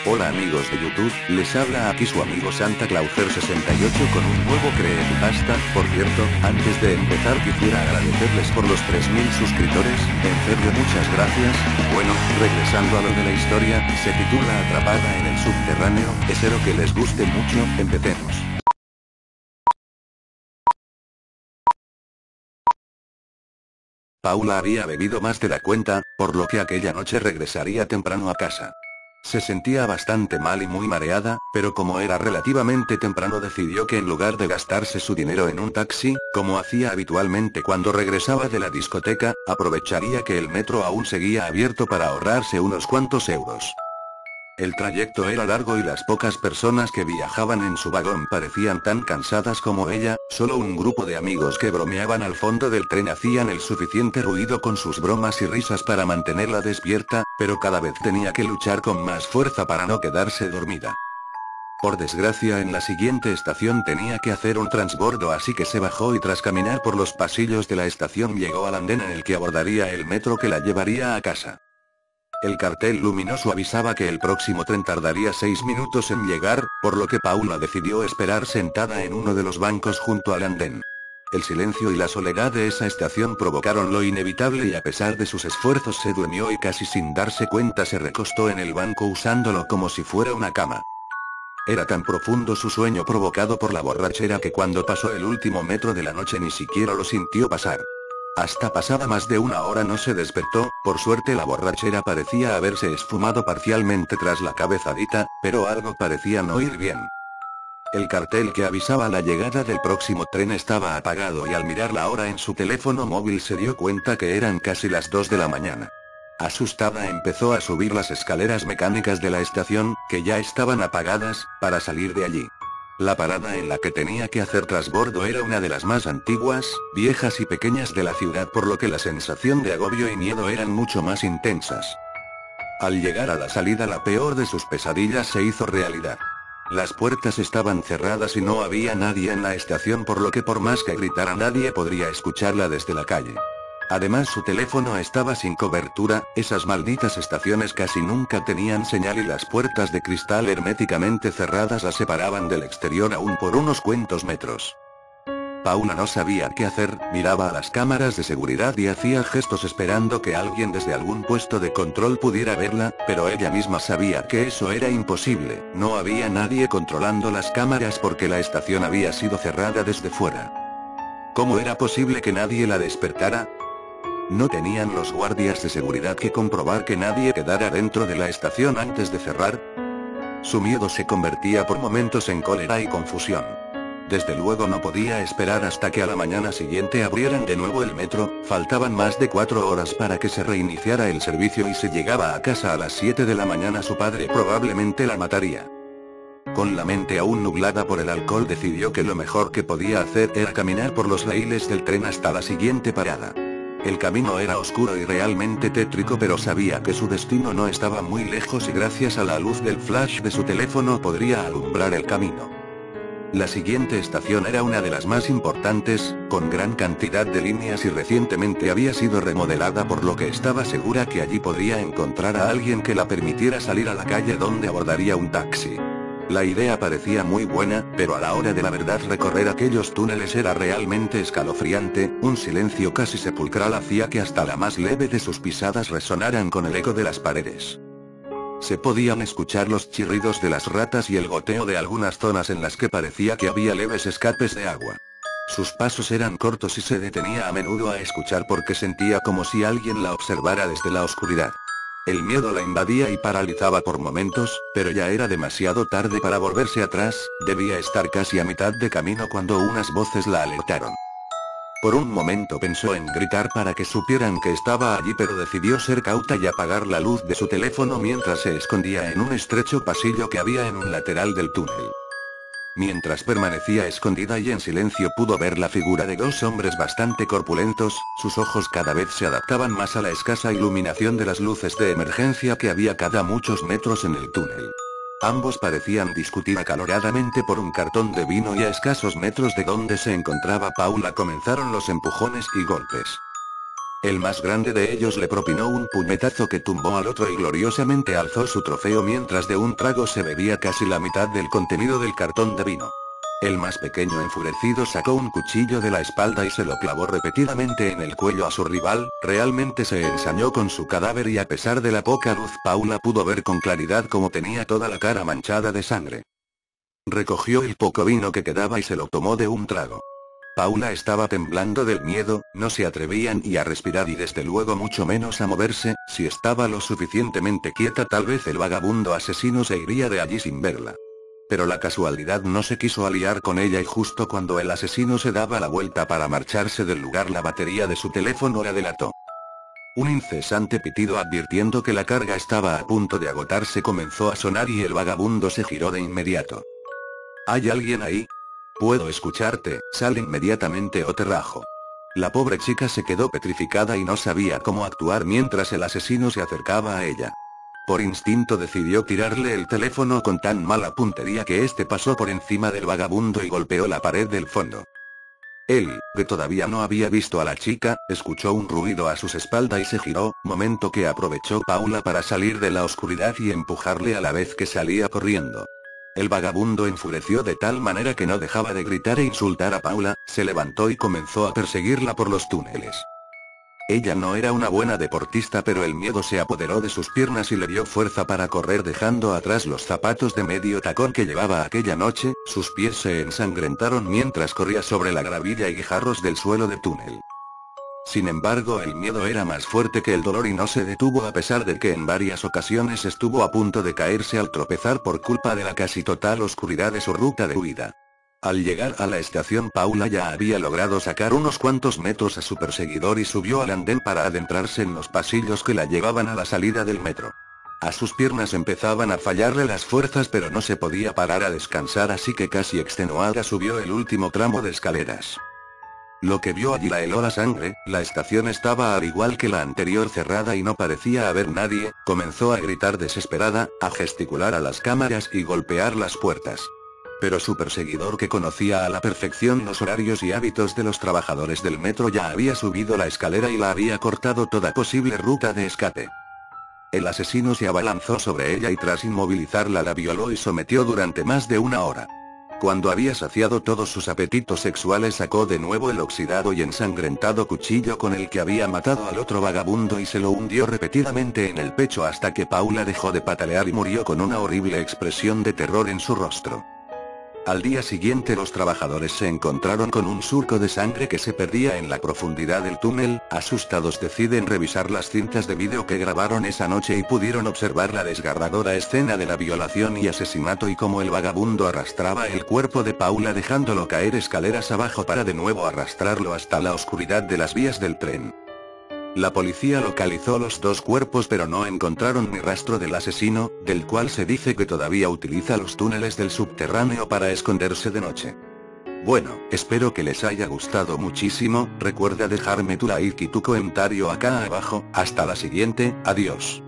Hola amigos de YouTube, les habla aquí su amigo Santa Clauser 68 con un nuevo creepypasta. Por cierto, antes de empezar quisiera agradecerles por los 3000 suscriptores, en serio muchas gracias. Bueno, regresando a lo de la historia, se titula Atrapada en el subterráneo, espero que les guste mucho, empecemos. Paula había bebido más de la cuenta, por lo que aquella noche regresaría temprano a casa. Se sentía bastante mal y muy mareada, pero como era relativamente temprano decidió que en lugar de gastarse su dinero en un taxi, como hacía habitualmente cuando regresaba de la discoteca, aprovecharía que el metro aún seguía abierto para ahorrarse unos cuantos euros. El trayecto era largo y las pocas personas que viajaban en su vagón parecían tan cansadas como ella, solo un grupo de amigos que bromeaban al fondo del tren hacían el suficiente ruido con sus bromas y risas para mantenerla despierta, pero cada vez tenía que luchar con más fuerza para no quedarse dormida. Por desgracia en la siguiente estación tenía que hacer un transbordo, así que se bajó y tras caminar por los pasillos de la estación llegó al andén en el que abordaría el metro que la llevaría a casa. El cartel luminoso avisaba que el próximo tren tardaría 6 minutos en llegar, por lo que Paula decidió esperar sentada en uno de los bancos junto al andén. El silencio y la soledad de esa estación provocaron lo inevitable y a pesar de sus esfuerzos se durmió y casi sin darse cuenta se recostó en el banco usándolo como si fuera una cama. Era tan profundo su sueño provocado por la borrachera que cuando pasó el último metro de la noche ni siquiera lo sintió pasar. Hasta pasada más de una hora no se despertó, por suerte la borrachera parecía haberse esfumado parcialmente tras la cabezadita, pero algo parecía no ir bien. El cartel que avisaba la llegada del próximo tren estaba apagado y al mirar la hora en su teléfono móvil se dio cuenta que eran casi las 2 de la mañana. Asustada empezó a subir las escaleras mecánicas de la estación, que ya estaban apagadas, para salir de allí. La parada en la que tenía que hacer transbordo era una de las más antiguas, viejas y pequeñas de la ciudad, por lo que la sensación de agobio y miedo eran mucho más intensas. Al llegar a la salida la peor de sus pesadillas se hizo realidad. Las puertas estaban cerradas y no había nadie en la estación, por lo que por más que gritara nadie podría escucharla desde la calle. Además su teléfono estaba sin cobertura, esas malditas estaciones casi nunca tenían señal y las puertas de cristal herméticamente cerradas la separaban del exterior aún por unos cuantos metros. Paula no sabía qué hacer, miraba a las cámaras de seguridad y hacía gestos esperando que alguien desde algún puesto de control pudiera verla, pero ella misma sabía que eso era imposible, no había nadie controlando las cámaras porque la estación había sido cerrada desde fuera. ¿Cómo era posible que nadie la despertara? ¿No tenían los guardias de seguridad que comprobar que nadie quedara dentro de la estación antes de cerrar? Su miedo se convertía por momentos en cólera y confusión. Desde luego no podía esperar hasta que a la mañana siguiente abrieran de nuevo el metro, faltaban más de 4 horas para que se reiniciara el servicio y si llegaba a casa a las 7 de la mañana su padre probablemente la mataría. Con la mente aún nublada por el alcohol decidió que lo mejor que podía hacer era caminar por los raíles del tren hasta la siguiente parada. El camino era oscuro y realmente tétrico, pero sabía que su destino no estaba muy lejos y gracias a la luz del flash de su teléfono podría alumbrar el camino. La siguiente estación era una de las más importantes, con gran cantidad de líneas y recientemente había sido remodelada, por lo que estaba segura que allí podría encontrar a alguien que la permitiera salir a la calle donde abordaría un taxi. La idea parecía muy buena, pero a la hora de la verdad recorrer aquellos túneles era realmente escalofriante, un silencio casi sepulcral hacía que hasta la más leve de sus pisadas resonaran con el eco de las paredes. Se podían escuchar los chirridos de las ratas y el goteo de algunas zonas en las que parecía que había leves escapes de agua. Sus pasos eran cortos y se detenía a menudo a escuchar porque sentía como si alguien la observara desde la oscuridad. El miedo la invadía y paralizaba por momentos, pero ya era demasiado tarde para volverse atrás, debía estar casi a mitad de camino cuando unas voces la alertaron. Por un momento pensó en gritar para que supieran que estaba allí, pero decidió ser cauta y apagar la luz de su teléfono mientras se escondía en un estrecho pasillo que había en un lateral del túnel. Mientras permanecía escondida y en silencio pudo ver la figura de 2 hombres bastante corpulentos, sus ojos cada vez se adaptaban más a la escasa iluminación de las luces de emergencia que había cada muchos metros en el túnel. Ambos parecían discutir acaloradamente por un cartón de vino y a escasos metros de donde se encontraba Paula comenzaron los empujones y golpes. El más grande de ellos le propinó un puñetazo que tumbó al otro y gloriosamente alzó su trofeo mientras de un trago se bebía casi la mitad del contenido del cartón de vino. El más pequeño enfurecido sacó un cuchillo de la espalda y se lo clavó repetidamente en el cuello a su rival, realmente se ensañó con su cadáver y a pesar de la poca luz Paula pudo ver con claridad cómo tenía toda la cara manchada de sangre. Recogió el poco vino que quedaba y se lo tomó de un trago. Paula estaba temblando del miedo, no se atrevía ni a respirar y desde luego mucho menos a moverse, si estaba lo suficientemente quieta tal vez el vagabundo asesino se iría de allí sin verla. Pero la casualidad no se quiso aliar con ella y justo cuando el asesino se daba la vuelta para marcharse del lugar la batería de su teléfono la delató. Un incesante pitido advirtiendo que la carga estaba a punto de agotarse comenzó a sonar y el vagabundo se giró de inmediato. ¿Hay alguien ahí? Puedo escucharte, sal inmediatamente o te rajo. La pobre chica se quedó petrificada y no sabía cómo actuar mientras el asesino se acercaba a ella. Por instinto decidió tirarle el teléfono con tan mala puntería que este pasó por encima del vagabundo y golpeó la pared del fondo. Él, que todavía no había visto a la chica, escuchó un ruido a sus espaldas y se giró, momento que aprovechó Paula para salir de la oscuridad y empujarle a la vez que salía corriendo. El vagabundo enfureció de tal manera que no dejaba de gritar e insultar a Paula, se levantó y comenzó a perseguirla por los túneles. Ella no era una buena deportista pero el miedo se apoderó de sus piernas y le dio fuerza para correr dejando atrás los zapatos de medio tacón que llevaba aquella noche, sus pies se ensangrentaron mientras corría sobre la gravilla y guijarros del suelo de túnel. Sin embargo el miedo era más fuerte que el dolor y no se detuvo a pesar de que en varias ocasiones estuvo a punto de caerse al tropezar por culpa de la casi total oscuridad de su ruta de huida. Al llegar a la estación Paula ya había logrado sacar unos cuantos metros a su perseguidor y subió al andén para adentrarse en los pasillos que la llevaban a la salida del metro. A sus piernas empezaban a fallarle las fuerzas pero no se podía parar a descansar así que casi extenuada subió el último tramo de escaleras. Lo que vio allí la heló la sangre, la estación estaba al igual que la anterior cerrada y no parecía haber nadie, comenzó a gritar desesperada, a gesticular a las cámaras y golpear las puertas. Pero su perseguidor que conocía a la perfección los horarios y hábitos de los trabajadores del metro ya había subido la escalera y la había cortado toda posible ruta de escape. El asesino se abalanzó sobre ella y tras inmovilizarla la violó y sometió durante más de una hora. Cuando había saciado todos sus apetitos sexuales sacó de nuevo el oxidado y ensangrentado cuchillo con el que había matado al otro vagabundo y se lo hundió repetidamente en el pecho hasta que Paula dejó de patalear y murió con una horrible expresión de terror en su rostro. Al día siguiente los trabajadores se encontraron con un surco de sangre que se perdía en la profundidad del túnel, asustados deciden revisar las cintas de vídeo que grabaron esa noche y pudieron observar la desgarradora escena de la violación y asesinato y cómo el vagabundo arrastraba el cuerpo de Paula dejándolo caer escaleras abajo para de nuevo arrastrarlo hasta la oscuridad de las vías del tren. La policía localizó los dos cuerpos pero no encontraron ni rastro del asesino, del cual se dice que todavía utiliza los túneles del subterráneo para esconderse de noche. Bueno, espero que les haya gustado muchísimo, recuerda dejarme tu like y tu comentario acá abajo, hasta la siguiente, adiós.